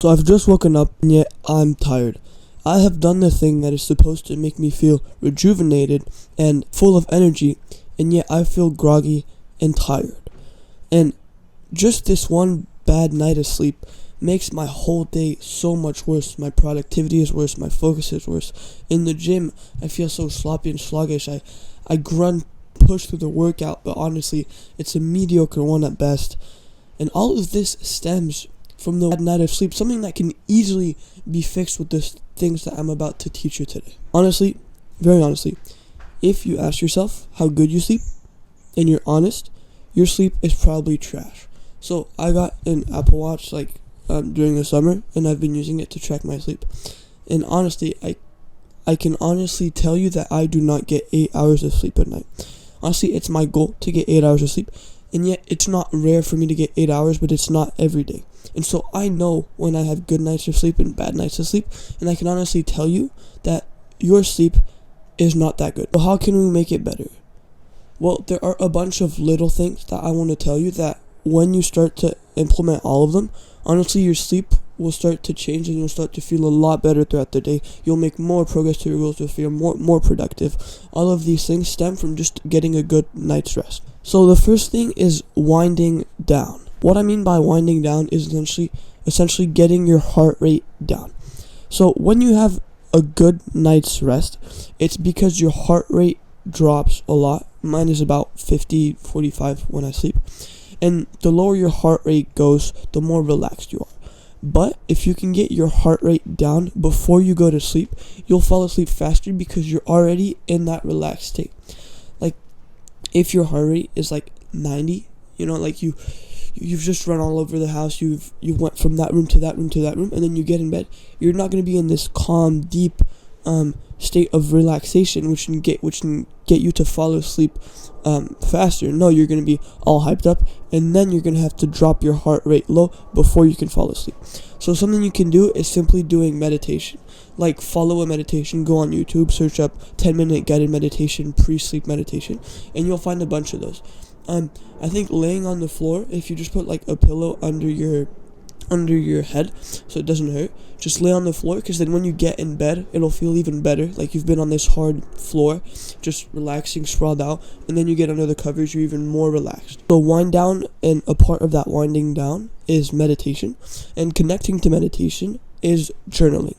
So I've just woken up and yet I'm tired. I have done the thing that is supposed to make me feel rejuvenated and full of energy, and yet I feel groggy and tired. And just this one bad night of sleep makes my whole day so much worse. My productivity is worse, my focus is worse. In the gym, I feel so sloppy and sluggish. I grunt, push through the workout, but honestly, it's a mediocre one at best. And all of this stems from the bad night of sleep, something that can easily be fixed with the things that I'm about to teach you today. Honestly, very honestly, if you ask yourself how good you sleep, and you're honest, your sleep is probably trash. So I got an Apple Watch during the summer, and I've been using it to track my sleep. And honestly, I can honestly tell you that I do not get 8 hours of sleep at night. Honestly, it's my goal to get 8 hours of sleep, and yet it's not rare for me to get 8 hours, but it's not every day. And so I know when I have good nights of sleep and bad nights of sleep, and I can honestly tell you that your sleep is not that good. So how can we make it better? Well, there are a bunch of little things that I want to tell you that when you start to implement all of them, honestly, your sleep will start to change and you'll start to feel a lot better throughout the day. You'll make more progress to your goals. You'll feel more productive. All of these things stem from just getting a good night's rest. So the first thing is winding down. What I mean by winding down is essentially getting your heart rate down. So when you have a good night's rest, it's because your heart rate drops a lot. Mine is about 50, 45 when I sleep. And the lower your heart rate goes, the more relaxed you are. But if you can get your heart rate down before you go to sleep, you'll fall asleep faster because you're already in that relaxed state. Like, if your heart rate is 90, you've just run all over the house, you went from that room to that room to that room, and then you get in bed, you're not going to be in this calm, deep state of relaxation, which can get you to fall asleep faster. No, you're going to be all hyped up, and then you're going to have to drop your heart rate low before you can fall asleep. So something you can do is simply doing meditation. Like, follow a meditation, go on YouTube, search up 10-minute guided meditation, pre-sleep meditation, and you'll find a bunch of those. I think laying on the floor, if you just put a pillow under your head so it doesn't hurt, just lay on the floor, because then when you get in bed, it'll feel even better, like you've been on this hard floor, just relaxing, sprawled out, and then you get under the covers, you're even more relaxed. So wind down, and a part of that winding down is meditation, and connecting to meditation is journaling.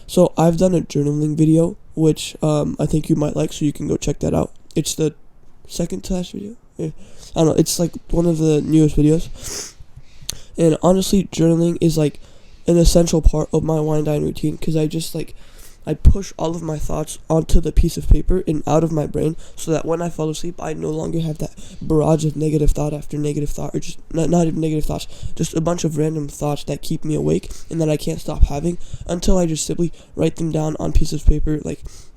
So I've done a journaling video, which I think you might like, so you can go check that out. It's the second to last video. Yeah. I don't know, it's one of the newest videos. And honestly, journaling is an essential part of my wind down routine, because I push all of my thoughts onto the piece of paper and out of my brain, so that when I fall asleep, I no longer have that barrage of negative thought after negative thought, or just not even negative thoughts, just a bunch of random thoughts that keep me awake and that I can't stop having, until I just simply write them down on pieces of paper.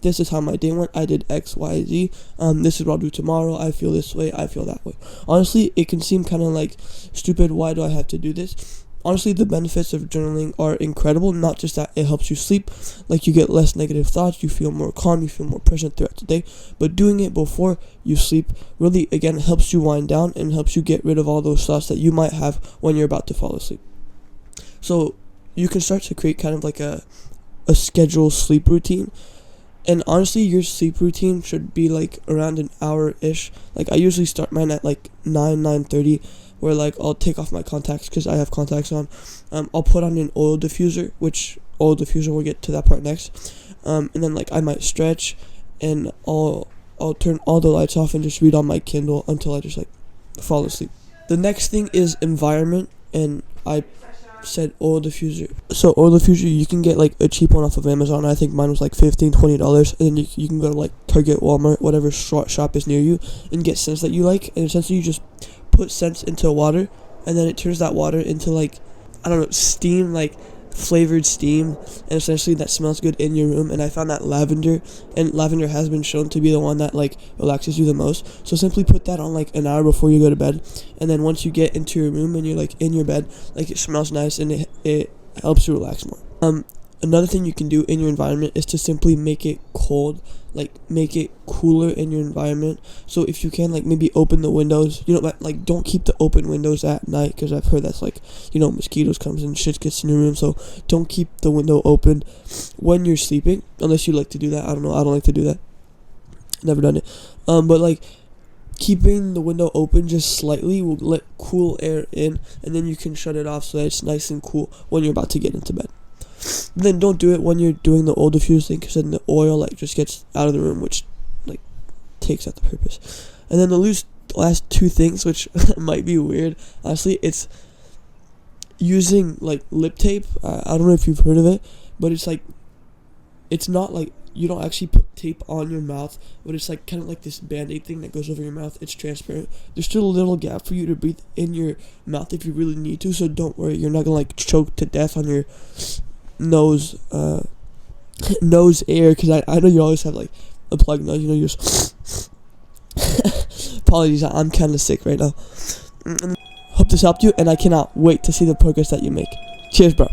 This is how my day went, I did X, Y, Z, this is what I'll do tomorrow, I feel this way, I feel that way. Honestly, it can seem kind of stupid, why do I have to do this? Honestly, the benefits of journaling are incredible. Not just that it helps you sleep, you get less negative thoughts, you feel more calm, you feel more present throughout the day, but doing it before you sleep really, again, helps you wind down and helps you get rid of all those thoughts that you might have when you're about to fall asleep. So you can start to create kind of a scheduled sleep routine. And honestly, your sleep routine should be around an hour-ish. I usually start mine at 9:30, where I'll take off my contacts, because I have contacts on. I'll put on an oil diffuser, which oil diffuser, we'll get to that part next. And then I might stretch, and I'll turn all the lights off and just read on my Kindle until I just fall asleep. The next thing is environment, and I said oil diffuser. So oil diffuser, you can get a cheap one off of Amazon. I think mine was $15-$20, and then you can go to Target, Walmart, whatever shop is near you, and get scents that you like. And essentially you just put scents into water, and then it turns that water into steam, flavored steam, and essentially that smells good in your room. And I found that lavender has been shown to be the one that relaxes you the most. So simply put that on an hour before you go to bed, and then once you get into your room and you're in your bed, it smells nice, and it helps you relax more. Another thing you can do in your environment is to simply make it cold, like make it cooler in your environment. So if you can, like maybe open the windows, like don't keep the open windows at night, because I've heard that's like, mosquitoes comes and shit gets in your room. So don't keep the window open when you're sleeping, unless you like to do that. I don't know, I don't like to do that, never done it. But like keeping the window open just slightly will let cool air in, and then you can shut it off so that it's nice and cool when you're about to get into bed. Then don't do it when you're doing the oil diffuse thing, because then the oil like just gets out of the room, which like takes out the purpose. And then the last two things, which might be weird, honestly, it's using like lip tape. I don't know if you've heard of it, but it's like, it's not like you don't actually put tape on your mouth, but it's like kind of like this band-aid thing that goes over your mouth. It's transparent. There's still a little gap for you to breathe in your mouth if you really need to, so don't worry, you're not gonna like choke to death on your nose air, because I know you always have like a plug nose, you just apologies, I'm kind of sick right now. Hope this helped you, and I cannot wait to see the progress that you make. Cheers, bro.